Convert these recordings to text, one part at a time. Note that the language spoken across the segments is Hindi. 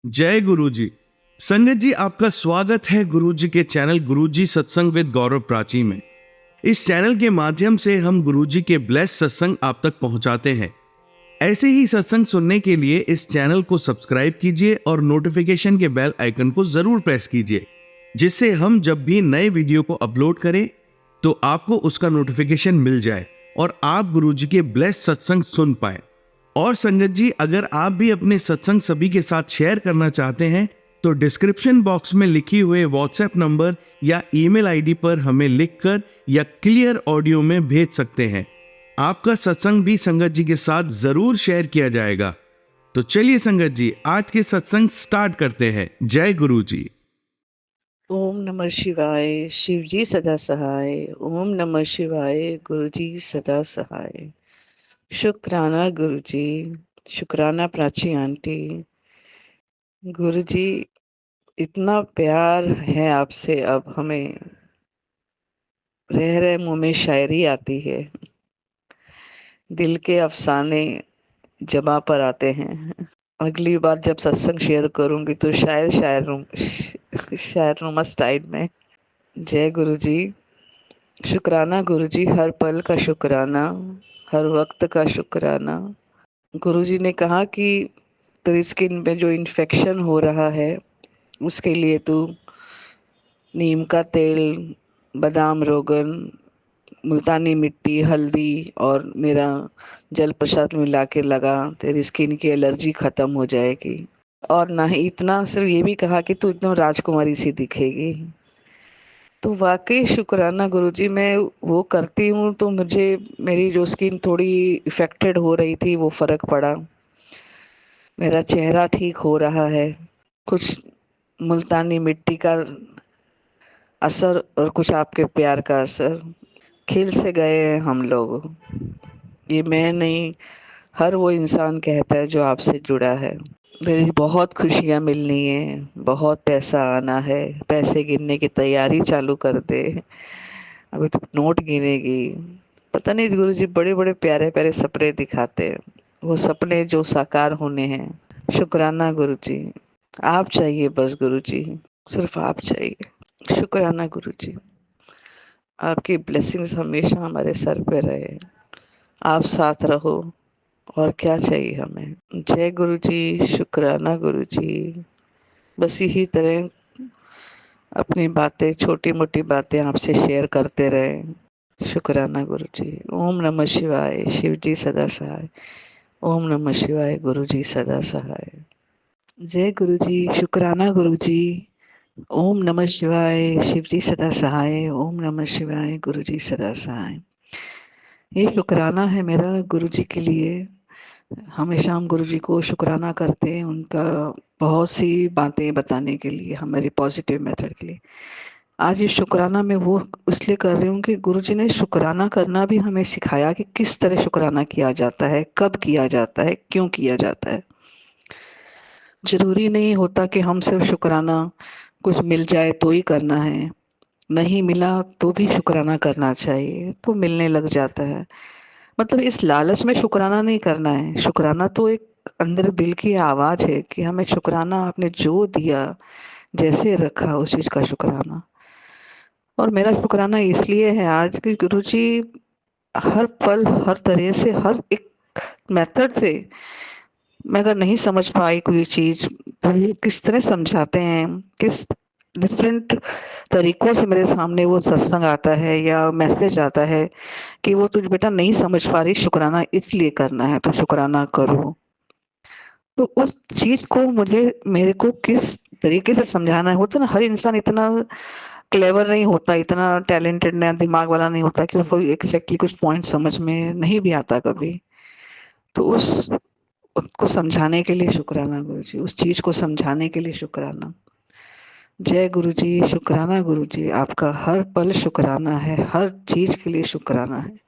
जय गुरु जी। संगत जी, आपका स्वागत है गुरु जी के चैनल गुरु जी सत्संग विद गौरव प्राची में। इस चैनल के माध्यम से हम गुरु जी के ब्लेस सत्संग आप तक पहुंचाते हैं। ऐसे ही सत्संग सुनने के लिए इस चैनल को सब्सक्राइब कीजिए और नोटिफिकेशन के बेल आइकन को जरूर प्रेस कीजिए, जिससे हम जब भी नए वीडियो को अपलोड करें तो आपको उसका नोटिफिकेशन मिल जाए और आप गुरु जी के ब्लेस सत्संग सुन पाए। और संगत जी, अगर आप भी अपने सत्संग सभी के साथ शेयर करना चाहते हैं तो डिस्क्रिप्शन बॉक्स में लिखी हुए व्हाट्सएप नंबर या ईमेल आईडी पर हमें लिखकर या क्लियर ऑडियो में भेज सकते हैं। आपका सत्संग भी संगत जी के साथ जरूर शेयर किया जाएगा। तो चलिए संगत जी, आज के सत्संग स्टार्ट करते हैं। जय गुरु जी। ओम नमः शिवाय। शिव जी सदा सहाय। ओम नमः शिवाय। गुरु जी सदा सहाय। शुक्राना गुरु जी, शुक्राना प्राची आंटी। गुरु जी, इतना प्यार है आपसे, अब हमें रह रहे मुंह में शायरी आती है। दिल के अफसाने जबा पर आते हैं। अगली बार जब सत्संग शेयर करूंगी तो शायद शायर स्टाइल में। जय गुरु जी। शुक्राना गुरु जी, हर पल का शुक्राना, हर वक्त का शुक्राना। गुरु जी ने कहा कि तेरी स्किन में जो इन्फेक्शन हो रहा है उसके लिए तू नीम का तेल, बादाम रोगन, मुल्तानी मिट्टी, हल्दी और मेरा जल प्रसाद मिला के लगा, तेरी स्किन की एलर्जी खत्म हो जाएगी। और ना ही इतना, सिर्फ ये भी कहा कि तू एकदम राजकुमारी सी दिखेगी। तो वाकई शुक्राना गुरुजी, मैं वो करती हूँ तो मुझे मेरी जो स्किन थोड़ी इफेक्टेड हो रही थी वो फर्क पड़ा, मेरा चेहरा ठीक हो रहा है। कुछ मुल्तानी मिट्टी का असर और कुछ आपके प्यार का असर, खिल से गए हैं हम लोग। ये मैं नहीं, हर वो इंसान कहता है जो आपसे जुड़ा है। मेरी बहुत खुशियाँ मिलनी है, बहुत पैसा आना है, पैसे गिनने की तैयारी चालू कर दे, अभी तो नोट गिनेगी। पता नहीं गुरुजी बड़े बड़े प्यारे प्यारे सपने दिखाते हैं, वो सपने जो साकार होने हैं। शुक्राना गुरुजी, आप चाहिए बस गुरुजी, सिर्फ आप चाहिए। शुक्राना गुरुजी, आपकी ब्लेसिंग्स हमेशा हमारे सर पे रहे, आप साथ रहो, और क्या चाहिए हमें। जय गुरुजी। शुक्राना गुरुजी। बस यही तरह अपनी बातें, छोटी मोटी बातें आपसे शेयर करते रहे। शुक्राना गुरु जी। ओम नमः शिवाय। शिव जी सदा सहाय। ओम नमः शिवाय। गुरु जी सदा सहाय। जय गुरु जी। शुक्राना गुरु जी। ओम नमः शिवाय। शिव जी सदा सहाय। ओम नमः शिवाय। गुरु जी सदा सहाय। ये शुक्राना है मेरा गुरु जी के लिए। हमेशा हम गुरु जी को शुक्राना करते हैं, उनका बहुत सी बातें बताने के लिए, हमारी पॉजिटिव मेथड के लिए। आज ये शुक्राना मैं वो इसलिए कर रही हूँ कि गुरुजी ने शुक्राना करना भी हमें सिखाया कि किस तरह शुक्राना किया जाता है, कब किया जाता है, क्यों किया जाता है। जरूरी नहीं होता कि हम सिर्फ शुक्राना कुछ मिल जाए तो ही करना है, नहीं मिला तो भी शुक्राना करना चाहिए, तो मिलने लग जाता है। मतलब इस लालच में शुक्राना नहीं करना है। शुक्राना तो एक अंदर दिल की आवाज है कि हमें शुक्राना, आपने जो दिया, जैसे रखा, उस चीज का शुक्राना। और मेरा शुक्राना इसलिए है आज कि गुरुजी हर पल, हर तरह से, हर एक मेथड से, मैं अगर नहीं समझ पाई कोई चीज तो ये किस तरह समझाते हैं, किस डिफरेंट तरीकों से मेरे सामने वो सत्संग आता है या मैसेज आता है कि वो तुझ बेटा नहीं समझ पा रही, शुक्राना इसलिए करना है, तो शुक्राना करो। तो उस चीज को मुझे, मेरे को किस तरीके से समझाना है। होता ना, हर इंसान इतना क्लेवर नहीं होता, इतना टैलेंटेड ना दिमाग वाला नहीं होता कि उसको एग्जैक्टली कुछ पॉइंट समझ में नहीं भी आता कभी। तो उस उसको समझाने के लिए शुक्राना गुरुजी, उस चीज को समझाने के लिए शुक्राना। जय गुरुजी। शुक्राना गुरुजी, आपका हर पल शुक्राना है, हर चीज के लिए शुक्राना है।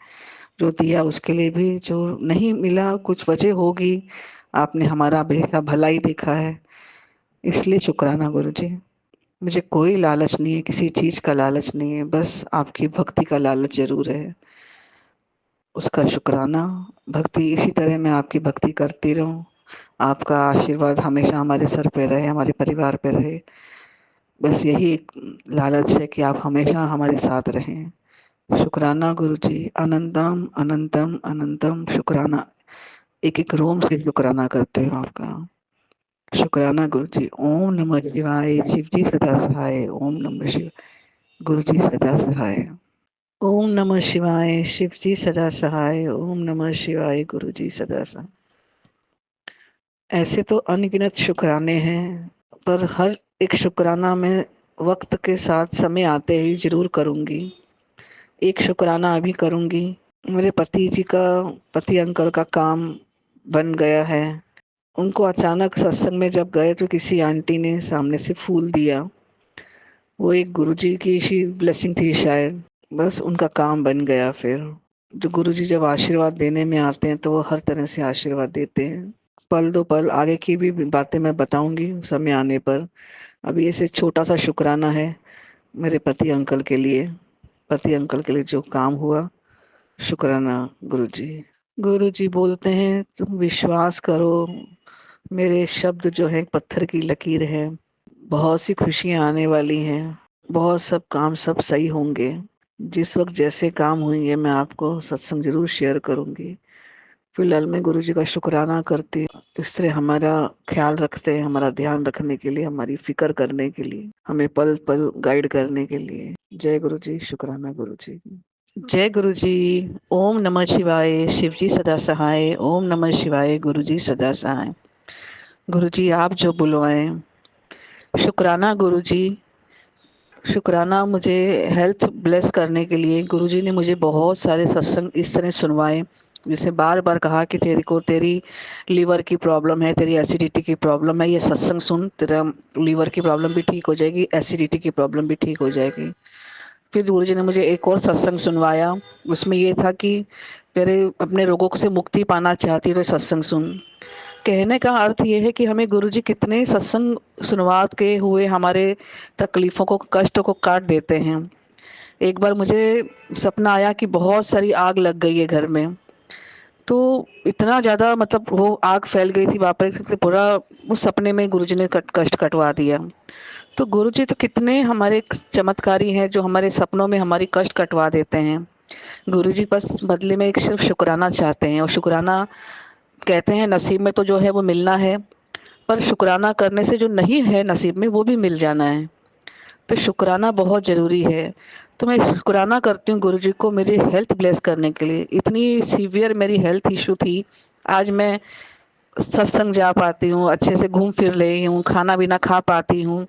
जो दिया उसके लिए भी, जो नहीं मिला कुछ वजह होगी, आपने हमारा बेहद भला ही देखा है, इसलिए शुक्राना गुरुजी। मुझे कोई लालच नहीं है, किसी चीज का लालच नहीं है, बस आपकी भक्ति का लालच जरूर है, उसका शुक्राना। भक्ति इसी तरह मैं आपकी भक्ति करती रहूं, आपका आशीर्वाद हमेशा हमारे सर पे रहे, हमारे परिवार पे रहे। बस यही एक लालच है कि आप हमेशा हमारे साथ रहें। शुक्राना गुरुजी, अनंतम अनंतम अनंतम शुक्राना। एक-एक रोम से शुक्राना करते हो आपका। शुक्राना गुरुजी। ओम नमः शिवाय, शिवजी सदा सहाय। ओम नमः शिवाय, गुरुजी सदा सहाय। ओम नमः शिवाय, शिवजी सदा सहाय। ओम नमः शिवाय, गुरुजी सदा सहाय। ऐसे तो अनगिनत शुक्राने हैं, पर हर एक शुक्राना मैं वक्त के साथ समय आते ही जरूर करूंगी। एक शुक्राना अभी करूंगी। मेरे पति अंकल का काम बन गया है। उनको अचानक सत्संग में जब गए तो किसी आंटी ने सामने से फूल दिया। वो एक गुरुजी की शी ब्लेसिंग थी शायद। बस उनका काम बन गया फिर। जो गुरुजी जब आशीर्वाद देने में आते हैं तो वो हर तरह से आशीर्वाद देते हैं। पल दो पल आगे की भी बातें मैं बताऊंगी समय आने पर। अभी ऐसे छोटा सा शुक्राना है मेरे पति अंकल के लिए जो काम हुआ। शुक्राना गुरुजी। गुरुजी बोलते हैं तुम विश्वास करो, मेरे शब्द जो है पत्थर की लकीर है। बहुत सी खुशियां आने वाली हैं, बहुत सब काम सब सही होंगे। जिस वक्त जैसे काम होंगे मैं आपको सत्संग जरूर शेयर करूंगी। फिलहाल मैं गुरुजी का शुक्राना करती हूँ। इस तरह हमारा ख्याल रखते हैं, हमारा ध्यान रखने के लिए, हमारी फिक्र करने के लिए, हमें पल पल गाइड करने के लिए। जय गुरुजी। शुक्राना गुरुजी। जय गुरुजी। ओम नमः शिवाय, शिवजी सदा सहाय। ओम नमः शिवाय, गुरुजी सदा सहाय। गुरुजी आप जो बुलवाएं। शुक्राना गुरुजी। शुक्राना मुझे हेल्थ ब्लेस करने के लिए। गुरुजी ने मुझे बहुत सारे सत्संग इस तरह सुनवाए, जिसे बार बार कहा कि तेरी लीवर की प्रॉब्लम है, तेरी एसिडिटी की प्रॉब्लम है, ये सत्संग सुन, तेरा लीवर की प्रॉब्लम भी ठीक हो जाएगी, एसिडिटी की प्रॉब्लम भी ठीक हो जाएगी। फिर गुरुजी ने मुझे एक और सत्संग सुनवाया। उसमें ये था कि तेरे अपने रोगों से मुक्ति पाना चाहती है तो सत्संग सुन। कहने का अर्थ ये है कि हमें गुरुजी कितने सत्संग सुनवा के हुए हमारे तकलीफों को, कष्टों को काट देते हैं। एक बार मुझे सपना आया कि बहुत सारी आग लग गई है घर में। तो इतना ज़्यादा मतलब वो आग फैल गई थी वहाँ पर कि पूरा उस सपने में गुरुजी ने कष्ट कटवा दिया। तो गुरुजी तो कितने हमारे चमत्कारी हैं जो हमारे सपनों में हमारी कष्ट कटवा देते हैं। गुरुजी बस बदले में एक सिर्फ शुक्राना चाहते हैं, और शुक्राना कहते हैं नसीब में तो जो है वो मिलना है, पर शुक्राना करने से जो नहीं है नसीब में वो भी मिल जाना है। तो शुक्राना बहुत ज़रूरी है। तो मैं शुक्राना करती हूँ गुरुजी को मेरी हेल्थ ब्लेस करने के लिए। इतनी सीवियर मेरी हेल्थ इशू थी, आज मैं सत्संग जा पाती हूँ, अच्छे से घूम फिर रही हूँ, खाना भी ना खा पाती हूँ।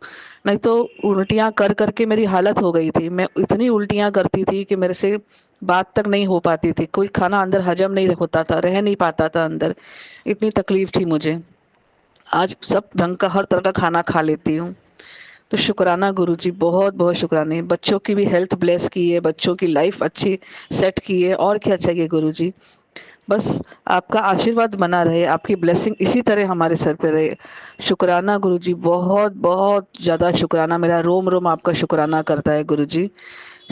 नहीं तो उल्टियाँ कर कर के मेरी हालत हो गई थी। मैं इतनी उल्टियाँ करती थी कि मेरे से बात तक नहीं हो पाती थी, कोई खाना अंदर हजम नहीं होता था, रह नहीं पाता था अंदर, इतनी तकलीफ थी मुझे। आज सब ढंग का हर तरह का खाना खा लेती हूँ। तो शुक्राना गुरुजी, बहुत बहुत शुक्राने। बच्चों की भी हेल्थ ब्लेस की है, बच्चों की लाइफ अच्छी सेट की है, और क्या चाहिए गुरुजी। बस आपका आशीर्वाद बना रहे, आपकी ब्लेसिंग इसी तरह हमारे सर पे रहे। शुक्राना गुरुजी, बहुत बहुत ज़्यादा शुक्राना। मेरा रोम रोम आपका शुक्राना करता है गुरुजी।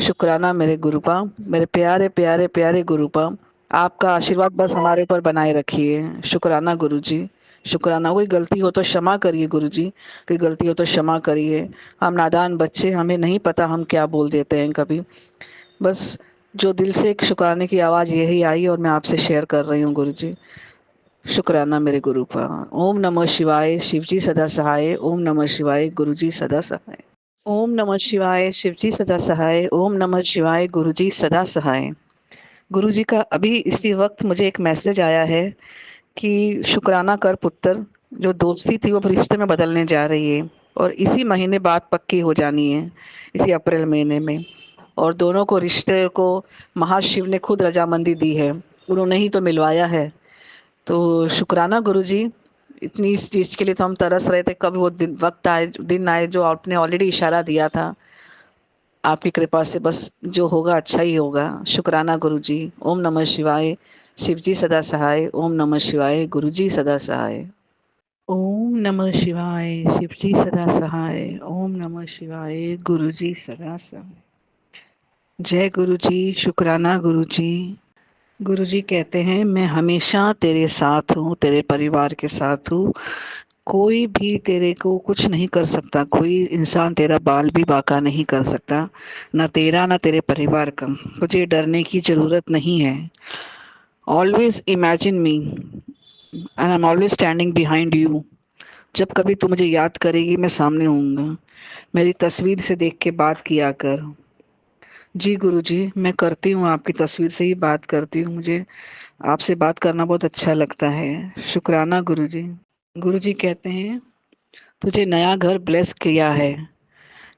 शुक्राना मेरे गुरुपा, मेरे प्यारे प्यारे प्यारे गुरुपा। आपका आशीर्वाद बस हमारे ऊपर बनाए रखिए। शुक्राना गुरुजी। शुक्राना। कोई गलती हो तो क्षमा करिए गुरुजी, कोई गलती हो तो क्षमा करिए। हम नादान बच्चे, हमें नहीं पता हम क्या बोल देते हैं कभी। बस जो दिल से एक शुक्राने की आवाज़ यही आई और मैं आपसे शेयर कर रही हूँ गुरुजी। शुक्राना मेरे गुरुपा। ओम नमः शिवाय, शिवजी सदा सहाय। ओम नमः शिवाय, गुरुजी सदा सहाय। ओम नमः शिवाय, शिवजी सदा सहाय। ओम नमः शिवाय, गुरुजी सदा सहाय। गुरुजी का अभी इसी वक्त मुझे एक मैसेज आया है कि शुक्राना कर पुत्र, जो दोस्ती थी वो अब रिश्ते में बदलने जा रही है, और इसी महीने बात पक्की हो जानी है, इसी अप्रैल महीने में। और दोनों को रिश्ते को महाशिव ने खुद रजामंदी दी है, उन्होंने ही तो मिलवाया है। तो शुक्राना गुरुजी। इतनी इस चीज़ के लिए तो हम तरस रहे थे, कब वो दिन आए जो आपने ऑलरेडी इशारा दिया था। आपकी कृपा से बस जो होगा अच्छा ही होगा। शुक्राना गुरुजी। ओम नमः शिवाय, शिवजी सदा सहाय। ओम नमः शिवाय, गुरुजी सदा सहाय। ओम नमः शिवाय, शिवजी सदा सहाय। ओम नमः शिवाय, गुरुजी सदा सहाय। जय गुरुजी। शुक्राना गुरुजी। गुरुजी कहते हैं, मैं हमेशा तेरे साथ हूँ, तेरे परिवार के साथ हूँ। कोई भी तेरे को कुछ नहीं कर सकता, कोई इंसान तेरा बाल भी बांका नहीं कर सकता, ना तेरा ना तेरे परिवार का। तुझे डरने की ज़रूरत नहीं है। Always imagine me and I am always standing behind you. जब कभी तू मुझे याद करेगी, मैं सामने हूँगा। मेरी तस्वीर से देख के बात किया कर। जी गुरुजी, मैं करती हूँ, आपकी तस्वीर से ही बात करती हूँ। मुझे आपसे बात करना बहुत अच्छा लगता है। शुक्राना गुरुजी। गुरुजी कहते हैं, तुझे नया घर ब्लेस किया है,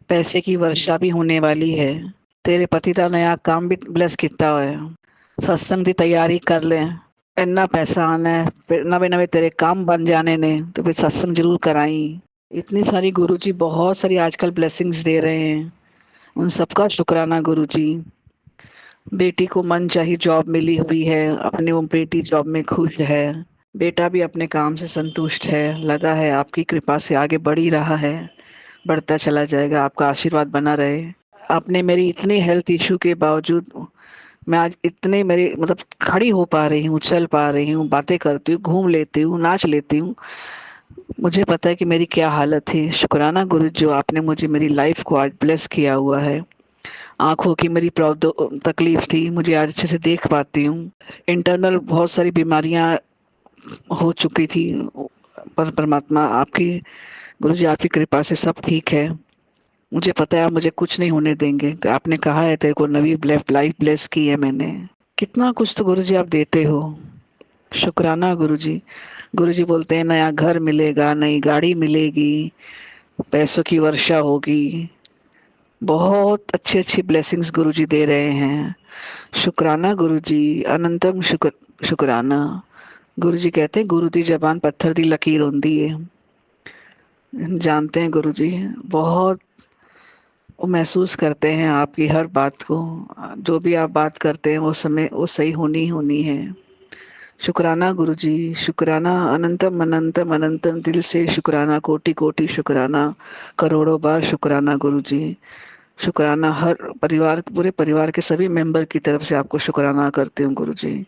पैसे की वर्षा भी होने वाली है। तेरे पति का नया काम भी ब्लेस किया है। सत्संग की तैयारी कर ले, इन्ना पैसा आना है, फिर नवे नवे तेरे काम बन जाने ने, तो फिर सत्संग जरूर कराई। इतनी सारी गुरुजी बहुत सारी आजकल ब्लेसिंग्स दे रहे हैं, उन सबका शुक्राना गुरुजी। बेटी को मनचाही जॉब मिली हुई है, अपने वो बेटी जॉब में खुश है। बेटा भी अपने काम से संतुष्ट है, लगा है आपकी कृपा से आगे बढ़ ही रहा है, बढ़ता चला जाएगा, आपका आशीर्वाद बना रहे। आपने मेरी इतने हेल्थ इशू के बावजूद मैं आज इतने मेरे मतलब खड़ी हो पा रही हूँ, चल पा रही हूँ, बातें करती हूँ, घूम लेती हूँ, नाच लेती हूँ। मुझे पता है कि मेरी क्या हालत थी। शुक्राना गुरु जो आपने मुझे मेरी लाइफ को आज ब्लेस किया हुआ है। आँखों की मेरी तकलीफ थी, मुझे आज अच्छे से देख पाती हूँ। इंटरनल बहुत सारी बीमारियाँ हो चुकी थी, पर परमात्मा आपकी गुरुजी आपकी कृपा से सब ठीक है। मुझे पता है आप मुझे कुछ नहीं होने देंगे। तो आपने कहा है तेरे को नवी लाइफ ब्लेस की है मैंने। कितना कुछ तो गुरुजी आप देते हो। शुक्राना गुरुजी। गुरुजी बोलते हैं नया घर मिलेगा, नई गाड़ी मिलेगी, पैसों की वर्षा होगी। बहुत अच्छी अच्छी ब्लेसिंग्स गुरुजी दे रहे हैं। शुक्राना गुरुजी, अनंतम शुक्राना। गुरुजी कहते हैं गुरु दी जबान पत्थर दी लकीर होती है। जानते हैं गुरुजी, बहुत वो महसूस करते हैं आपकी हर बात को। जो भी आप बात करते हैं वो समय वो सही होनी ही होनी है। शुक्राना गुरुजी, शुक्राना, अनंतम अनंतम अनंतम दिल से शुक्राना, कोटि कोटि शुक्राना, करोड़ों बार शुक्राना गुरुजी। शुक्राना हर परिवार, पूरे परिवार के सभी मेंबर की तरफ से आपको शुक्राना करती हूँ गुरुजी।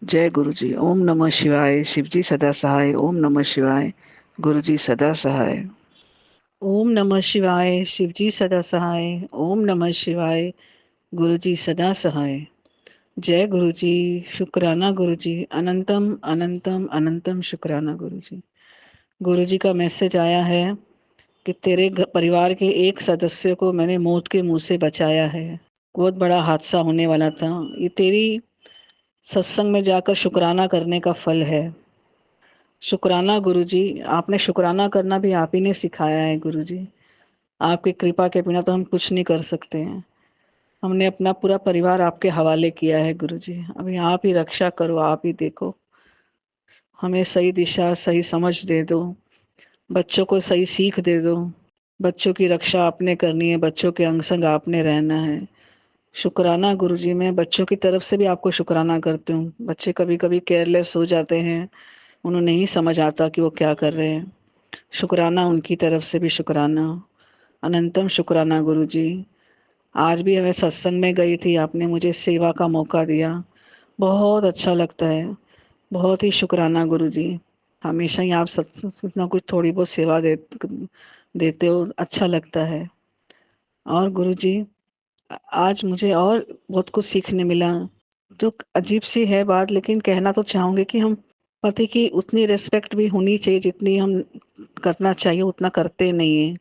जय गुरुजी। ओम नमः शिवाय। शिवजी सदा सहाय। ओम नमः शिवाय। गुरुजी सदा सहाय। ओम नमः शिवाय। शिवजी सदा सहाय। ओम नमः शिवाय। गुरुजी सदा सहाय। जय गुरुजी। शुक्राना गुरुजी। अनंतम अनंतम अनंतम शुक्राना गुरुजी। गुरुजी का मैसेज आया है कि तेरे परिवार के एक सदस्य को मैंने मौत के मुंह से बचाया है। बहुत बड़ा हादसा होने वाला था। ये तेरी सत्संग में जाकर शुक्राना करने का फल है। शुक्राना गुरुजी। आपने शुक्राना करना भी आप ही ने सिखाया है गुरुजी। आपकी कृपा के बिना तो हम कुछ नहीं कर सकते हैं। हमने अपना पूरा परिवार आपके हवाले किया है गुरुजी। अभी आप ही रक्षा करो, आप ही देखो, हमें सही दिशा सही समझ दे दो, बच्चों को सही सीख दे दो। बच्चों की रक्षा आपने करनी है, बच्चों के अंग संग आपने रहना है। शुक्राना गुरुजी। मैं बच्चों की तरफ से भी आपको शुक्राना करती हूँ। बच्चे कभी कभी केयरलेस हो जाते हैं, उन्हें नहीं समझ आता कि वो क्या कर रहे हैं। शुक्राना उनकी तरफ से भी शुक्राना। अनंतम शुक्राना गुरुजी। आज भी मैं सत्संग में गई थी, आपने मुझे सेवा का मौका दिया, बहुत अच्छा लगता है। बहुत ही शुक्राना गुरुजी। हमेशा ही आप सत्संग कुछ ना कुछ थोड़ी बहुत सेवा देते हो, अच्छा लगता है। और गुरुजी, आज मुझे और बहुत कुछ सीखने मिला। जो अजीब सी है बात, लेकिन कहना तो चाहूँगी कि हम पति की उतनी रिस्पेक्ट भी होनी चाहिए जितनी हम करना चाहिए उतना करते नहीं हैं।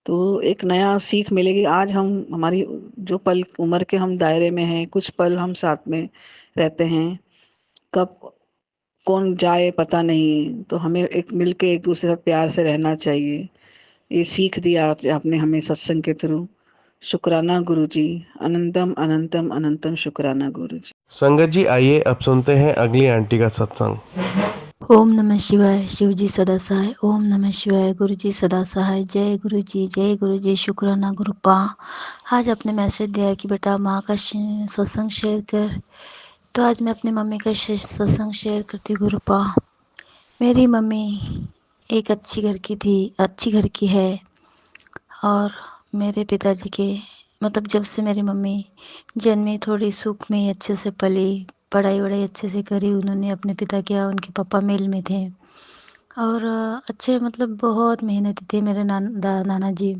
तो एक नया सीख मिलेगी। आज हम हमारी जो पल उम्र के हम दायरे में हैं, कुछ पल हम साथ में रहते हैं, कब कौन जाए पता नहीं, तो हमें एक मिलके एक दूसरे के साथ प्यार से रहना चाहिए। ये सीख दिया आपने हमें सत्संग के थ्रू। शुक्राना गुरुजी। अनंतम अनंतम अनंतम शुक्राना गुरुजी। संगत जी, आइए अब सुनते हैं अगली आंटी का सत्संग। ओम नमः शिवाय। शिवजी सदा सहाय। ओम नमः शिवाय। गुरुजी सदा सहाय। जय गुरुजी, जय गुरुजी। शुक्राना गुरुपा। आज आपने मैसेज दिया कि बेटा माँ का सत्संग शेयर कर, तो आज मैं अपनी मम्मी का सत्संग शेयर करती हूँ गुरुपा। मेरी मम्मी एक अच्छी घर की है, और मेरे पिताजी के मतलब जब से मेरी मम्मी जन्मी थोड़ी सुख में ही अच्छे से पली, पढ़ाई वढ़ाई अच्छे से करी उन्होंने। अपने पिता क्या, उनके पापा मिल में थे और अच्छे मतलब बहुत मेहनती थे मेरे नाना जी।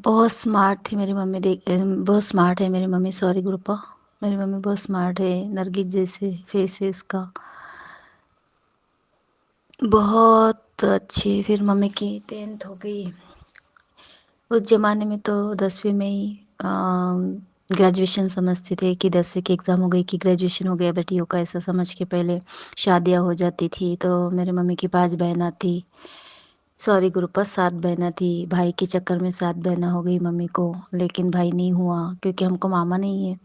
बहुत स्मार्ट थी मेरी मम्मी, बहुत स्मार्ट है मेरी मम्मी, सॉरी गुरुपा। मेरी मम्मी बहुत स्मार्ट है, नरगिस जैसे फेस है इसका, बहुत अच्छी। फिर मम्मी की 10th हो गई। उस ज़माने में तो 10वीं में ही ग्रेजुएशन समझते थे कि 10वीं की एग्ज़ाम हो गई कि ग्रेजुएशन हो गया बेटियों का, ऐसा समझ के पहले शादियां हो जाती थी। तो मेरे मम्मी की 5 बहना थी, सॉरी गुरुपा 7 बहना थी। भाई के चक्कर में 7 बहना हो गई मम्मी को, लेकिन भाई नहीं हुआ क्योंकि हमको मामा नहीं है।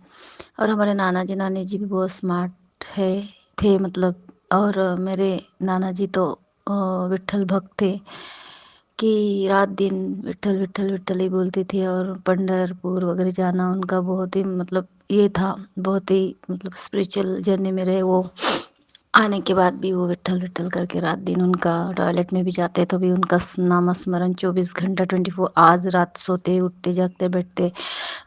और हमारे नाना जी नानी जी भी बहुत स्मार्ट है थे मतलब। और मेरे नाना जी तो विट्ठल भक्त थे कि रात दिन विट्ठल विट्ठल विट्ठल ही बोलते थे। और पंढरपुर वगैरह जाना उनका बहुत ही मतलब ये था, बहुत ही मतलब स्पिरिचुअल जर्नी में रहे वो। आने के बाद भी वो विट्ठल विट्ठल करके रात दिन उनका, टॉयलेट में भी जाते तो भी उनका नाम स्मरण 24 घंटा 24, आज रात सोते उठते जागते बैठते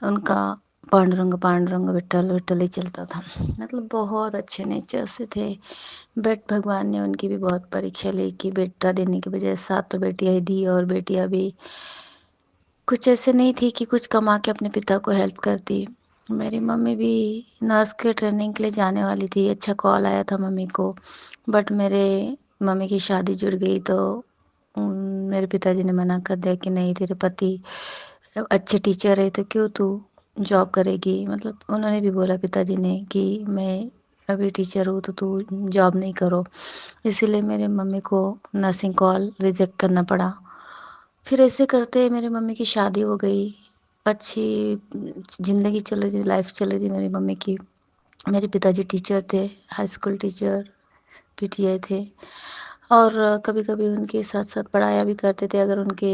उनका पांडुरंग पांडुरंग विट्ठल विट्ठल ही चलता था। मतलब बहुत अच्छे नेचर से थे। बट भगवान ने उनकी भी बहुत परीक्षा ली कि बेटा देने के बजाय 7 तो बेटियां ही दी, और बेटियां भी कुछ ऐसे नहीं थी कि कुछ कमा के अपने पिता को हेल्प करती। मेरी मम्मी भी नर्स के ट्रेनिंग के लिए जाने वाली थी, अच्छा कॉल आया था मम्मी को। बट मेरे मम्मी की शादी जुड़ गई तो मेरे पिताजी ने मना कर दिया कि नहीं, तेरे पति अच्छे टीचर है तो क्यों तू जॉब करेगी। मतलब उन्होंने भी बोला पिताजी ने कि मैं अभी टीचर हूँ तो तू जॉब नहीं करो। इसीलिए मेरे मम्मी को नर्सिंग कॉल रिजेक्ट करना पड़ा। फिर ऐसे करते मेरी मम्मी की शादी हो गई, अच्छी ज़िंदगी चल रही थी, लाइफ चल रही थी मेरी मम्मी की। मेरे पिताजी टीचर थे, हाई स्कूल टीचर, पीटीआई थे। और कभी कभी उनके साथ साथ पढ़ाया भी करते थे। अगर उनके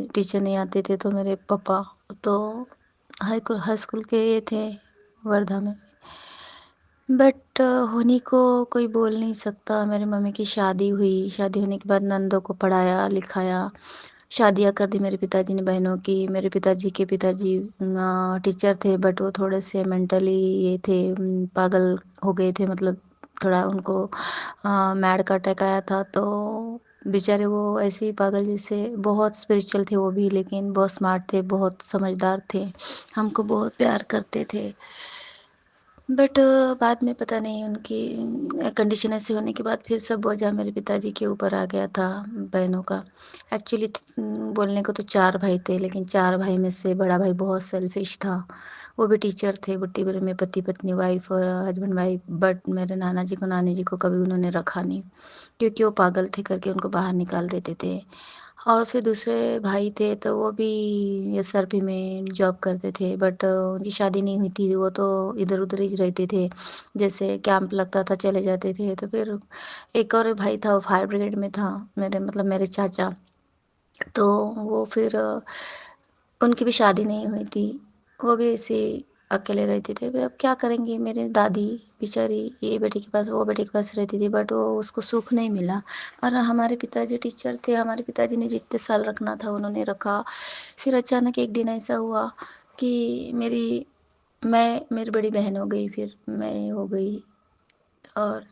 टीचर नहीं आते थे तो मेरे पापा तो हाई स्कूल के ये थे वर्धा में। बट होनी को कोई बोल नहीं सकता। मेरी मम्मी की शादी हुई, शादी होने के बाद नंदों को पढ़ाया लिखाया, शादियाँ कर दी मेरे पिताजी ने बहनों की। मेरे पिताजी के पिताजी टीचर थे बट वो थोड़े से मेंटली ये थे, पागल हो गए थे। मतलब थोड़ा उनको मैड का अटैक आया था तो बेचारे वो ऐसे ही पागल जैसे, बहुत स्पिरिचुअल थे वो भी, लेकिन बहुत स्मार्ट थे, बहुत समझदार थे, हमको बहुत प्यार करते थे। बट बाद में पता नहीं उनकी कंडीशन ऐसे होने के बाद फिर सब बोझा मेरे पिताजी के ऊपर आ गया था बहनों का। एक्चुअली बोलने को तो 4 भाई थे, लेकिन 4 भाई में से बड़ा भाई बहुत सेल्फिश था। वो भी टीचर थे, बुट्टी बरे में पति पत्नी वाइफ और हस्बैंड वाइफ। बट मेरे नाना जी को नानी जी को कभी उन्होंने रखा नहीं, क्योंकि वो पागल थे करके उनको बाहर निकाल देते थे। और फिर दूसरे भाई थे तो वो भी एसआरपी में जॉब करते थे, बट उनकी शादी नहीं हुई थी। वो तो इधर उधर ही रहते थे, जैसे कैंप लगता था चले जाते थे। तो फिर एक और भाई था, वो फायर ब्रिगेड में था, मेरे मतलब मेरे चाचा। तो वो फिर उनकी भी शादी नहीं हुई थी, वो भी ऐसे अकेले रहते थे। वे अब क्या करेंगी, मेरी दादी बेचारी ये बेटे के पास वो बेटे के पास रहती थी, बट वो उसको सुख नहीं मिला। और हमारे पिताजी टीचर थे, हमारे पिताजी ने जितने साल रखना था उन्होंने रखा। फिर अचानक एक दिन ऐसा हुआ कि मेरी बड़ी बहन हो गई, फिर मैं हो गई। और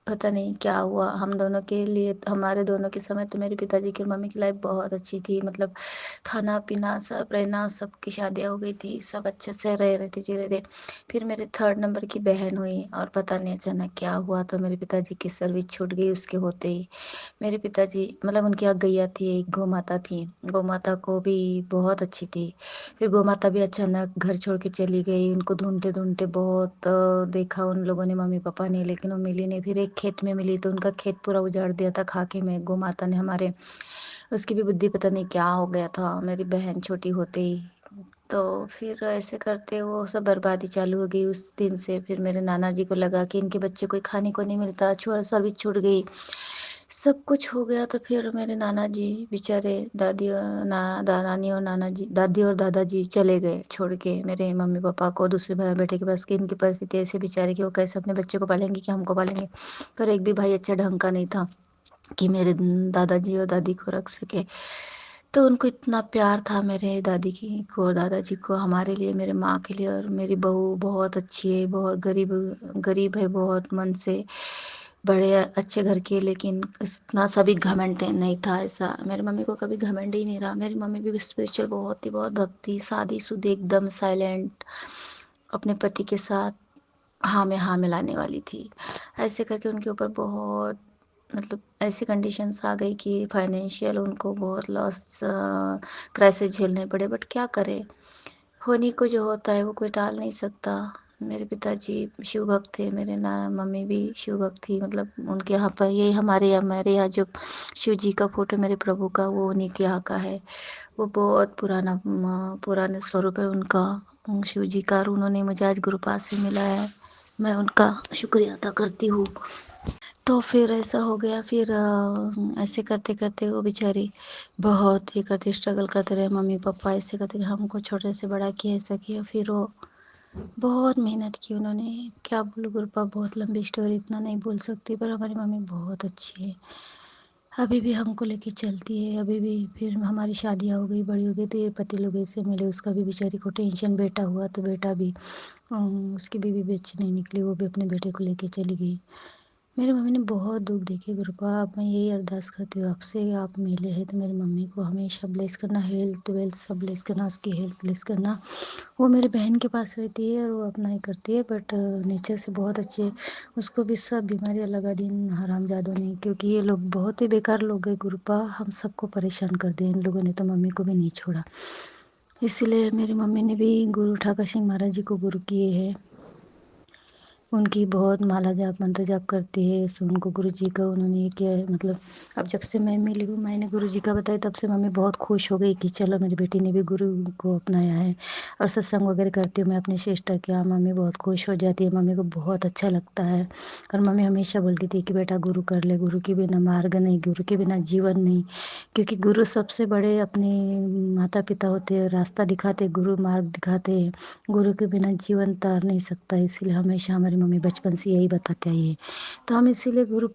पता नहीं क्या हुआ हम दोनों के लिए, हमारे दोनों के समय तो मेरे पिताजी की और मम्मी की लाइफ बहुत अच्छी थी। मतलब खाना पीना सब रहना, सबकी शादियाँ हो गई थी, सब अच्छे से रह रहे थे जी रहे थे। फिर मेरे 3rd नंबर की बहन हुई और पता नहीं अचानक क्या हुआ तो मेरे पिताजी की सर्विस छूट गई। उसके होते ही मेरे पिताजी मतलब उनकी यहाँ गैया थी, एक गौ माता थी, गौ माता को भी बहुत अच्छी थी। फिर गौ माता भी अचानक घर छोड़ के चली गई। उनको ढूंढते ढूंढते बहुत देखा उन लोगों ने, मम्मी पापा ने, लेकिन वो मिली नहीं। फिर एक खेत में मिली तो उनका खेत पूरा उजाड़ दिया था खा के में गौ माता ने हमारे। उसकी भी बुद्धि पता नहीं क्या हो गया था मेरी बहन छोटी होते ही। तो फिर ऐसे करते वो सब बर्बादी चालू हो गई उस दिन से। फिर मेरे नाना जी को लगा कि इनके बच्चे को खाने को नहीं मिलता, सर्विस छूट गई, सब कुछ हो गया। तो फिर मेरे नाना जी बेचारे, नानी और नाना जी, दादी और दादाजी चले गए छोड़ के मेरे मम्मी पापा को दूसरे भाई बेटे के पास। कि इनकी परिस्थिति ऐसे बेचारे कि वो कैसे अपने बच्चे को पालेंगे कि हमको पालेंगे। पर एक भी भाई अच्छा ढंग का नहीं था कि मेरे दादाजी और दादी को रख सके। तो उनको इतना प्यार था मेरे दादी की को और दादाजी को हमारे लिए, मेरे माँ के लिए। और मेरी बहू बहुत अच्छी है, बहुत गरीब गरीब है बहुत मन से, बड़े अच्छे घर की है, लेकिन इतना सा भी घमंड नहीं था ऐसा। मेरी मम्मी को कभी घमंड ही नहीं रहा। मेरी मम्मी भी स्पिरिचुअल बहुत थी, बहुत भक्ति, शादीशुदा एकदम साइलेंट, अपने पति के साथ हाँ में हाँ मिलाने वाली थी। ऐसे करके उनके ऊपर बहुत मतलब ऐसी कंडीशंस आ गई कि फाइनेंशियल उनको बहुत लॉस क्राइसिस झेलने पड़े। बट क्या करें, होनी को जो होता है वो कोई टाल नहीं सकता। मेरे पिताजी शिव भक्त थे, मेरे ना मम्मी भी शिव भक्त थी। मतलब उनके यहाँ पर ये हमारे यहाँ मेरे यहाँ जो शिव जी का फोटो मेरे प्रभु का वो उन्हीं के यहाँ का है। वो बहुत पुराना पुराने स्वरूप है उनका, शिव जी का। और उन्होंने मुझे आज गुरुपाद से मिला है, मैं उनका शुक्रिया अदा करती हूँ। तो फिर ऐसा हो गया। फिर ऐसे करते करते वो बेचारी बहुत ही करते स्ट्रगल करते रहे, मम्मी पापा ऐसे करते हमको छोटे से बड़ा किया, ऐसा किया। फिर वो बहुत मेहनत की उन्होंने, क्या बोलूँ गुरुपा, बहुत लंबी स्टोरी, इतना नहीं बोल सकती। पर हमारी मम्मी बहुत अच्छी है, अभी भी हमको लेके चलती है अभी भी। फिर हमारी शादियाँ हो गई, बड़ी हो गई, तो ये पति लोग ऐसे मिले, उसका भी बेचारी को टेंशन, बेटा हुआ तो बेटा भी उसकी बीवी भी अच्छी नहीं निकली, वो भी अपने बेटे को लेके चली गई। मेरी मम्मी ने बहुत दुख देखे गुरुपा। अब मैं यही अरदास करती हूँ आपसे, आप मिले हैं तो मेरी मम्मी को हमेशा ब्लेस करना, हेल्थ वेल्थ सब ब्लेस करना, उसकी हेल्थ ब्लेस करना। वो मेरी बहन के पास रहती है और वो अपना ही करती है, बट नेचर से बहुत अच्छी है। उसको भी सब बीमारियाँ लगा दी इन हरामजादों ने, क्योंकि ये लोग बहुत ही बेकार लोग हैं गुरुपा, हम सबको परेशान कर दिया इन लोगों ने, तो मम्मी को भी नहीं छोड़ा। इसीलिए मेरी मम्मी ने भी गुरु ठाकर सिंह महाराज जी को गुरु किए हैं। उनकी बहुत माला जाप मंत्र जाप करती है, सो उनको गुरु जी का उन्होंने ये किया है। मतलब अब जब से मैं मिली हूँ, मैंने गुरु जी का बताया, तब से मम्मी बहुत खुश हो गई कि चलो मेरी बेटी ने भी गुरु को अपनाया है। और सत्संग वगैरह करती हूँ मैं अपनी सिस्टर के यहाँ, मम्मी बहुत खुश हो जाती है, मम्मी को बहुत अच्छा लगता है। और मम्मी हमेशा बोलती थी कि बेटा गुरु कर ले, गुरु के बिना मार्ग नहीं, गुरु के बिना जीवन नहीं। क्योंकि गुरु सबसे बड़े अपने माता पिता होते हैं, रास्ता दिखाते, गुरु मार्ग दिखाते हैं। गुरु के बिना जीवन तार नहीं सकता, इसीलिए हमेशा हमारी मम्मी बचपन से यही बताते आई है। तो हम इसीलिए गुरु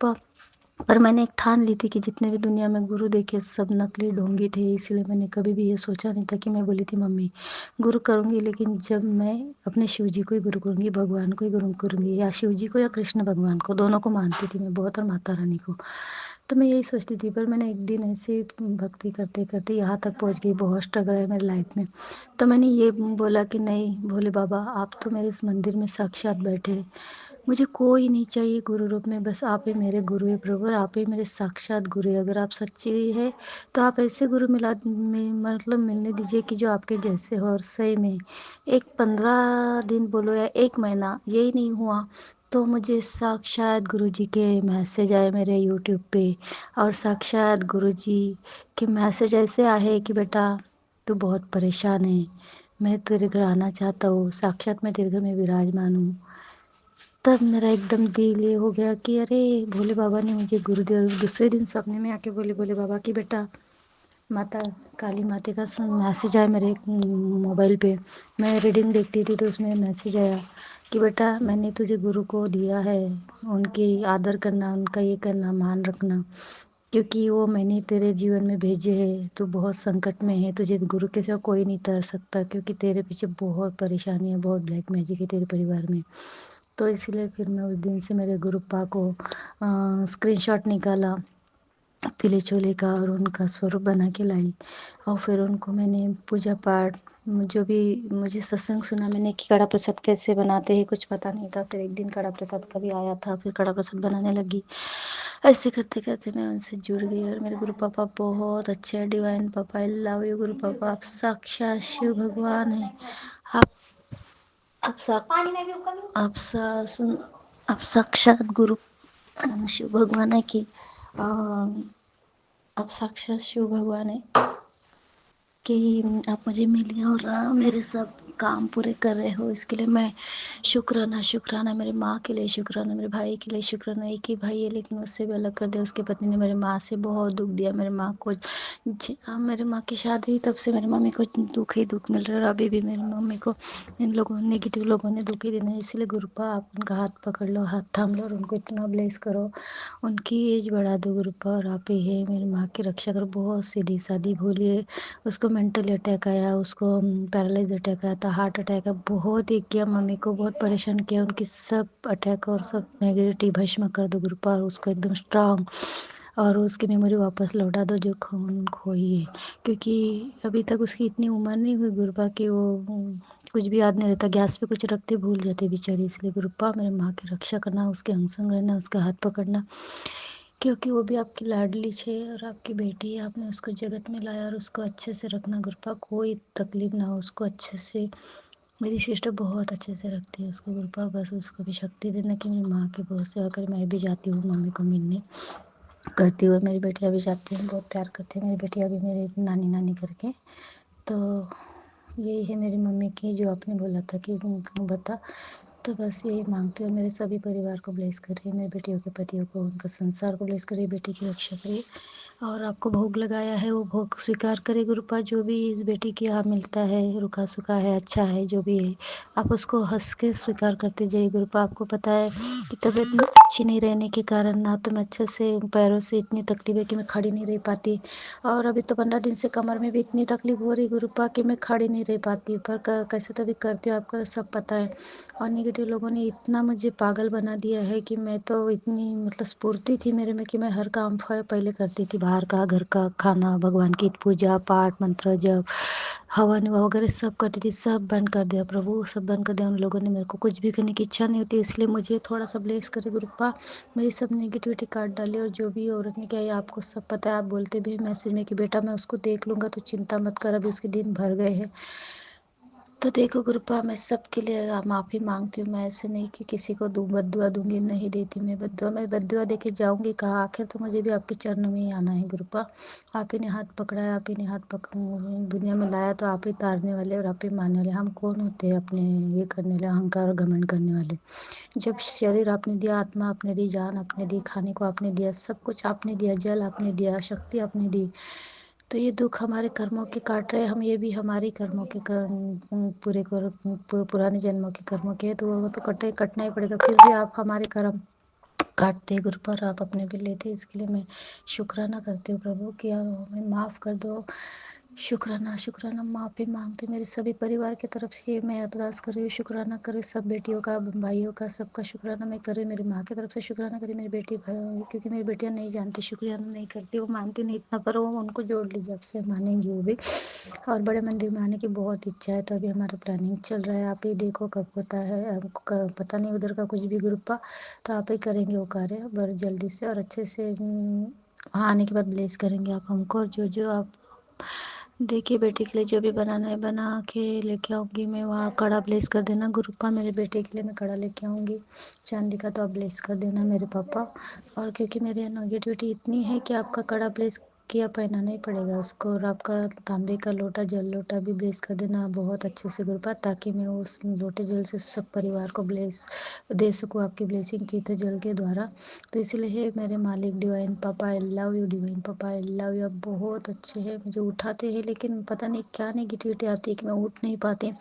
पर मैंने एक ठान ली थी कि जितने भी दुनिया में गुरु देखे सब नकली ढोंगी थे। इसलिए मैंने कभी भी ये सोचा नहीं था कि मैं बोली थी मम्मी गुरु करूँगी, लेकिन जब मैं अपने शिव जी को ही गुरु करूँगी, भगवान को ही गुरु करूँगी, या शिव जी को या कृष्ण भगवान को, दोनों को मानती थी मैं बहुत, और माता रानी को। तो मैं यही सोचती थी। पर मैंने एक दिन ऐसे भक्ति करते करते यहाँ तक पहुँच गई, बहुत स्ट्रगल है मेरी लाइफ में। तो मैंने ये बोला कि नहीं भोले बाबा, आप तो मेरे इस मंदिर में साक्षात बैठे, मुझे कोई नहीं चाहिए गुरु रूप में, बस आप ही मेरे गुरु है प्रभु, और आप ही मेरे साक्षात गुरु है। अगर आप सच्चे है तो आप ऐसे गुरु मतलब मिलने दीजिए कि जो आपके जैसे हो। और सही में एक 15 दिन बोलो या एक महीना, यही नहीं हुआ तो मुझे साक्षात गुरु जी के मैसेज आए मेरे यूट्यूब पे। और साक्षात गुरु जी के मैसेज ऐसे आए कि बेटा तू बहुत परेशान है, मैं तेरे घर आना चाहता हूँ, साक्षात मैं तेरे घर में विराजमान हूँ। तब मेरा एकदम दिल ये हो गया कि अरे भोले बाबा ने मुझे गुरु दिया। दूसरे दिन सपने में आके बोले भोले बाबा कि बेटा माता काली माता का मैसेज आया मेरे मोबाइल पे। मैं रीडिंग देखती थी तो उसमें मैसेज आया कि बेटा मैंने तुझे गुरु को दिया है, उनकी आदर करना, उनका ये करना, मान रखना, क्योंकि वो मैंने तेरे जीवन में भेजे है। तू बहुत संकट में है, तुझे गुरु के सिवा कोई नहीं तर सकता, क्योंकि तेरे पीछे बहुत परेशानी है, बहुत ब्लैक मैजिक है तेरे परिवार में। तो इसलिए फिर मैं उस दिन से मेरे गुरु पा को स्क्रीनशॉट निकाला पीले छोले का और उनका स्वरूप बना के लाई। और फिर उनको मैंने पूजा पाठ, जो भी मुझे सत्संग सुना मैंने कि कड़ा प्रसाद कैसे बनाते हैं, कुछ पता नहीं था। फिर एक दिन कड़ा प्रसाद का भी आया था, फिर कड़ा प्रसाद बनाने लगी। ऐसे करते करते मैं उनसे जुड़ गई। और मेरे गुरु पापा बहुत अच्छे हैं, डिवाइन पापा, आई लव यू गुरु पापा, आप साक्षात शिव भगवान हैं। आप आप साक आप सा, आप साक्षात गुरु शिव भगवान है कि आप साक्षात शिव भगवान है। कि आप मुझे मिली और मेरे सब काम पूरे कर रहे हो, इसके लिए मैं शुक्राना शुक्राना। मेरे माँ के लिए शुक्राना, मेरे भाई के लिए शुक्राना। एक ही भाई है लेकिन उससे भी अलग कर दिया। उसके पति ने मेरे माँ से बहुत दुख दिया। मेरे माँ को मेरे माँ की शादी हुई तब से मेरी मम्मी को दुख ही दुख मिल रहा है और अभी भी मेरी मम्मी को इन लोगों नेगेटिव लोगों ने दुख ही देना है। इसलिए गुरुपा आप उनका हाथ पकड़ लो, हाथ थाम लो और उनको इतना ब्लेस करो, उनकी एज बढ़ा दो गुरुपा। और आप ही है मेरी माँ की रक्षा करो। बहुत सीधी सादी भोली है, उसको मेंटल अटैक आया, उसको पैरालाइज अटैक आया था, हार्ट अटैक आया, बहुत ही किया, मम्मी को बहुत परेशान किया। उनकी सब अटैक और सब नेगेटिव भस्म कर दो गुरुपा और उसको एकदम स्ट्रांग और उसकी मेमोरी वापस लौटा दो जो खून खोई है। क्योंकि अभी तक उसकी इतनी उम्र नहीं हुई गुरुपा कि वो कुछ भी याद नहीं रहता, गैस पे कुछ रखते भूल जाते बेचारी। इसलिए गुरुपा मेरे माँ की रक्षा करना, उसके अंग संग रहना, उसका हाथ पकड़ना, क्योंकि वो भी आपकी लाडली छे और आपकी बेटी है। आपने उसको जगत में लाया और उसको अच्छे से रखना गुरुपा, कोई तकलीफ ना हो उसको अच्छे से। मेरी सिस्टर बहुत अच्छे से रखती है उसको गुरुपा, बस उसको भी शक्ति देना कि मेरी माँ की बहुत सेवा करे। मैं भी जाती हूँ मम्मी को मिलने, करती हुए मेरी बेटियाँ भी जाती हैं, बहुत प्यार करती है मेरी बेटियाँ भी मेरी नानी नानी करके। तो यही है मेरी मम्मी की, जो आपने बोला था कि बता, तो बस यही मांगती हूँ। मेरे सभी परिवार को ब्लेस करिए, मेरी बेटियों के पतियों को, उनका संसार को ब्लेस करिए, बेटी की रक्षा करिए। और आपको भोग लगाया है वो भोग स्वीकार करे गुरुपा। जो भी इस बेटी की यहाँ मिलता है, रुखा सूखा है, अच्छा है, जो भी है आप उसको हंस के स्वीकार करते जाइए गुरुपा। आपको पता है कि तबीयत अच्छी नहीं रहने के कारण ना तो मैं अच्छे से, पैरों से इतनी तकलीफ है कि मैं खड़ी नहीं रह पाती। और अभी तो 15 दिन से कमर में भी इतनी तकलीफ हो रही गुरुपा कि मैं खड़ी नहीं रह पाती। पर कैसे तो भी करती हूँ, आपको सब पता है। और नेगेटिव लोगों ने इतना मुझे पागल बना दिया है कि मैं तो इतनी मतलब स्फूर्ति थी मेरे में कि मैं हर काम पहले करती थी, बाहर का, घर का, खाना, भगवान की पूजा पाठ, मंत्र जप, हवन वगैरह सब करती थी। सब बंद कर दिया प्रभु, सब बंद कर दिया। उन लोगों ने मेरे को कुछ भी करने की इच्छा नहीं होती, इसलिए मुझे थोड़ा सा ब्लेस करे गुरुपा। मेरी सब नेगेटिविटी काट डाली। और जो भी औरत ने किया, ये आपको सब पता है, आप बोलते भी मैसेज में कि बेटा मैं उसको देख लूँगा, तो चिंता मत कर, अभी उसके दिन भर गए हैं। तो देखो गुरुपा, मैं सबके लिए माफ़ी मांगती हूँ। मैं ऐसे नहीं कि किसी को बद्दुआ दूंगी, नहीं देती मैं बद्दुआ दे के जाऊँगी कहाँ? आखिर तो मुझे भी आपके चरणों में ही आना है गुरुपा। आप ही ने हाथ पकड़ा है, आप ही ने हाथ दुनिया में लाया, तो आप ही तारने वाले और आप ही मारने वाले। हम कौन होते हैं अपने ये करने वाले, अहंकार और घमंड करने वाले? जब शरीर आपने दिया, आत्मा आपने दी, जान आपने दी, खाने को आपने दिया, सब कुछ आपने दिया, जल आपने दिया, शक्ति आपने दी। तो ये दुख हमारे कर्मों के काट रहे हैं हम, ये भी हमारे कर्मों के पूरे पुराने जन्मों के कर्मों के हैं, तो वो तो कटना ही पड़ेगा। फिर भी आप हमारे कर्म काटते गुरु पर, आप अपने भी लेते। इसके लिए मैं शुक्राना करती हूँ प्रभु कि आप हमें माफ़ कर दो। शुक्राना शुक्राना माफ़ी मांगते मेरे सभी परिवार की तरफ से मैं अरदास कर रही हूँ। शुक्राना करें सब बेटियों का, भाइयों का, सबका शुक्राना मैं कर रही हूँ। मेरी माँ की तरफ से शुक्राना करें, मेरी बेटी भाई, क्योंकि मेरी बेटियाँ नहीं जानती, शुक्राना नहीं करती, वो मानती नहीं इतना, पर वो उनको जोड़ लीजिए, अब से मानेंगी वो भी। और बड़े मंदिर में आने की बहुत इच्छा है, तो अभी हमारा प्लानिंग चल रहा है। आप ही देखो कब होता है, हमको पता नहीं उधर का कुछ भी ग्रुप, तो आप ही करेंगे वो कार्य बड़े जल्दी से और अच्छे से। वहाँ आने के बाद ब्लेस करेंगे आप हमको। और जो जो आप देखिए बेटे के लिए जो भी बनाना है बना के लेके आऊँगी मैं। वहाँ कड़ा ब्लेस कर देना गुरुपा, मेरे बेटे के लिए मैं कड़ा लेके आऊँगी चांदी का, तो आप ब्लेस कर देना मेरे पापा। और क्योंकि मेरे नेगेटिविटी इतनी है कि आपका कड़ा ब्लेस किया पहनाना ही पड़ेगा उसको। और आपका तांबे का लोटा, जल लोटा भी ब्लेस कर देना बहुत अच्छे से गुरुपा, ताकि मैं उस लोटे जल से सब परिवार को ब्लेस दे सकूँ, आपकी ब्लेसिंग तीर्थ जल के द्वारा। तो इसलिए है मेरे मालिक डिवाइन पापा, आई लव यू डिवाइन पापा, आई लव यू। आप बहुत अच्छे हैं, मुझे उठाते हैं, लेकिन पता नहीं क्या नेगेटिविटी आती है कि मैं उठ नहीं पाती।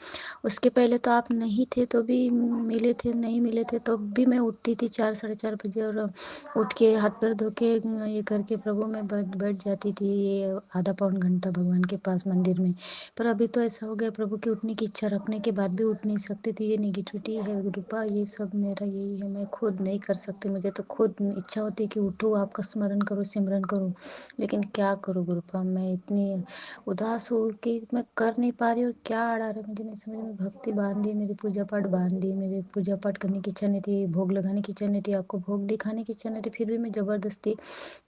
उसके पहले तो आप नहीं थे तो भी मिले थे, नहीं मिले थे तो भी मैं उठती थी 4 साढ़े 4 बजे, और उठ के हाथ पैर धो के ये करके प्रभु मैं बैठ जाती थी ये आधा पौन घंटा भगवान के पास मंदिर में। पर अभी तो ऐसा हो गया प्रभु की उठने की इच्छा रखने के बाद भी उठ नहीं सकती थी। ये नेगेटिविटी है गुरुपा, ये सब मेरा यही है, मैं खुद नहीं कर सकती। मुझे तो खुद इच्छा होती है कि उठूँ, आपका स्मरण करूँ, सिमरन करूँ, लेकिन क्या करूँ गुरुपा, मैं इतनी उदास हूँ कि मैं कर नहीं पा रही। और क्या अड़ा रहा है मुझे नहीं समझ में। भक्ति बांध दी, मेरी पूजा पाठ बांध दी, मेरे पूजा पाठ करने की इच्छा नहीं थी, भोग लगाने की इच्छा नहीं थी, आपको भोग दिखाने की इच्छा नहीं थी, फिर भी मैं ज़बरदस्ती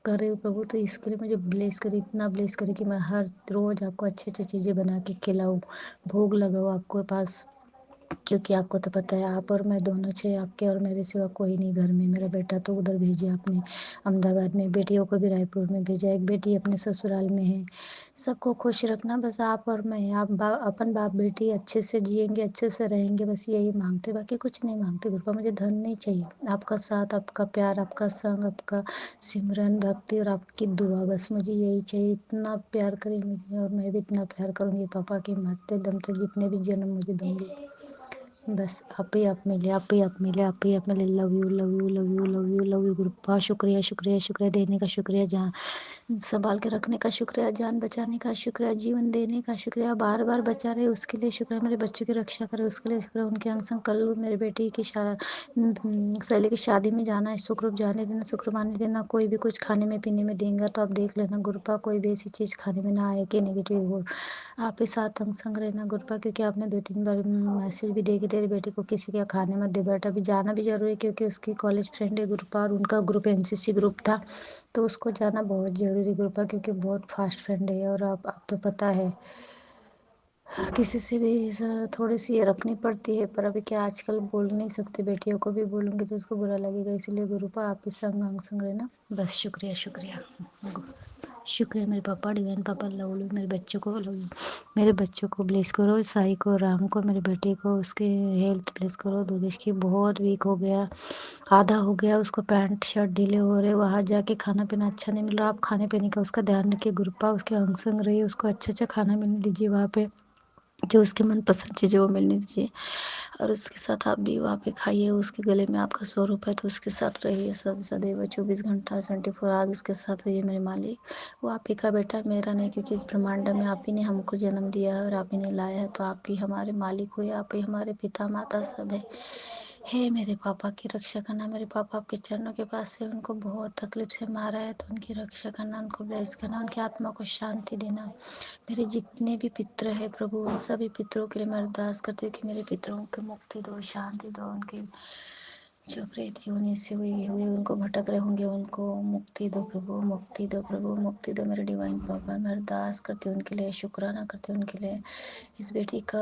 कर रही हूँ प्रभु। तो इसके लिए मुझे ब्लेस करी, इतना ब्लेस करी कि मैं हर रोज़ आपको अच्छी अच्छी चीज़ें बना के खिलाऊँ, भोग लगाऊँ आपके पास, क्योंकि आपको तो पता है आप और मैं दोनों छे, आपके और मेरे सिवा कोई नहीं घर में। मेरा बेटा तो उधर भेजे आपने अहमदाबाद में, बेटियों को भी रायपुर में भेजा, एक बेटी अपने ससुराल में है। सबको खुश रखना बस आप और मैं, अपन बाप बेटी अच्छे से जिएंगे, अच्छे से रहेंगे, बस यही मांगते, बाकी कुछ नहीं मांगते गुरुपा। मुझे धन नहीं चाहिए, आपका साथ, आपका प्यार, आपका संग, आपका सिमरन भक्ति और आपकी दुआ, बस मुझे यही चाहिए। इतना प्यार करें मुझे और मैं भी इतना प्यार करूँगी पापा के मरते दम तक, जितने भी जन्म मुझे दूंगी। बस आप ही आप मिले, आप ही आप मिले, आप ही आप मिले। Love you love you love you love you love you Gurupa. शुक्रिया शुक्रिया शुक्रिया देने का, शुक्रिया जान संभाल के रखने का, शुक्रिया जान बचाने का, शुक्रिया जीवन देने का, शुक्रिया बार बार बचा रहे उसके लिए, शुक्रिया मेरे बच्चों की रक्षा करे उसके लिए, शुक्रिया उनके अंग संग। कल मेरे बेटी की सहेली की शादी में जाना है, सुखरूप जाने देना, शुक्र माने देना। कोई भी कुछ खाने में पीने में देंगे तो आप देख लेना गुरुपा, कोई भी ऐसी चीज़ खाने में ना आए कि नेगेटिव हो। आप ही साथ अंग संग रहना गुरुपा, क्योंकि आपने 2-3 बार मैसेज भी दे के तेरी बेटी को किसी के खाने मत दे बेटा। अभी जाना भी जरूरी है क्योंकि उसकी कॉलेज फ्रेंड है गुरुपा, और उनका ग्रुप एनसीसी ग्रुप था, तो उसको जाना बहुत ज़रूरी गुरुपा, क्योंकि बहुत फास्ट फ्रेंड है। और आप तो पता है किसी से भी थोड़ी सी ये रखनी पड़ती है, पर अभी क्या आजकल बोल नहीं सकते, बेटियों को भी बोलूँगी तो उसको बुरा लगेगा, इसलिए गुरुपा आप ही संग अंग संग रहना बस। शुक्रिया शुक्रिया शुक्रिया मेरे पापा, डिवाइन पापा, लव यू। मेरे बच्चों को लव यू, मेरे बच्चों को ब्लेस करो, साई को, राम को, मेरे बेटे को, उसके हेल्थ ब्लेस करो। दुर्गेश की बहुत वीक हो गया, आधा हो गया, उसको पैंट शर्ट ढीले हो रहे, वहाँ जाके खाना पीना अच्छा नहीं मिल रहा। आप खाने पीने का उसका ध्यान रखिए गुरुपा, उसके अंग संग रहिए, उसको अच्छा अच्छा खाना मिलने दीजिए वहाँ पे, जो उसके मनपसंद चीज़ें वो मिलने दीजिए। और उसके साथ आप भी वहाँ पे खाइए, उसके गले में आपका स्वरूप है तो उसके साथ रहिए सब सदैव 24 घंटा 24 आवर्स उसके साथ रहिए मेरे मालिक। वो आप ही का बेटा, मेरा नहीं, क्योंकि इस ब्रह्मांड में आप ही ने हमको जन्म दिया है और आप ही ने लाया है, तो आप ही हमारे मालिक हुए, आप ही हमारे पिता माता सब है। हे मेरे पापा की रक्षा करना, मेरे पापा आपके चरणों के पास है, उनको बहुत तकलीफ से मारा है, तो उनकी रक्षा करना, उनको ब्लेस करना, उनकी आत्मा को शांति देना। मेरे जितने भी पितृ है प्रभु, उन सभी पितरों के लिए मैं अरदास करती हूँ कि मेरे पितरों को मुक्ति दो, शांति दो, उनकी जो प्रेत योनि से हुए उनको भटक रहे होंगे, उनको मुक्ति दो प्रभु, मुक्ति दो प्रभु, मुक्ति दो मेरे डिवाइन पापा। मैं अरदास करती हूँ उनके लिए, शुक्राना करती हूँ उनके लिए। इस बेटी का,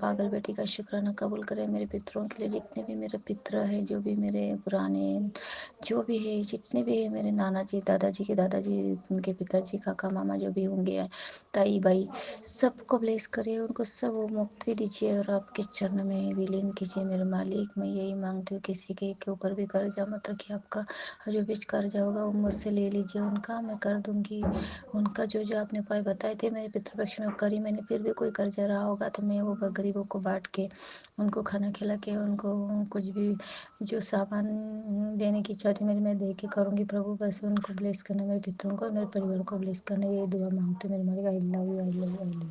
पागल बेटी का शुक्राना कबूल करे। मेरे पितरों के लिए, जितने भी मेरे पितर है, जो भी मेरे पुराने जो भी है, जितने भी है मेरे नाना जी, दादाजी के दादाजी, उनके पिताजी, काका मामा जो भी होंगे, ताई बाई, सबको ब्लेस करिए, उनको सब मुक्ति दीजिए और आपके चरण में विलीन कीजिए मेरे मालिक। मैं यही मांगती हूँ, किसी के ऊपर भी कर्जा मत रखिए आपका, और जो भी कर्जा होगा वो मुझसे ले लीजिए, उनका मैं कर दूंगी। उनका जो जो आपने उपाय बताए थे मेरे पितृपक्ष में करी मैंने, फिर भी कोई कर्जा रहा होगा तो मैं वो गरीबों को बांट के, उनको खाना खिला के, उनको कुछ भी जो सामान देने की इच्छा थी मेरी, मैं दे के करूँगी प्रभु। बस उनको ब्लेस करना, मेरे पितरों को, मेरे परिवार को ब्लेस करना, ये दुआ मांगते मेरे मालिक। I love you I love you I love you.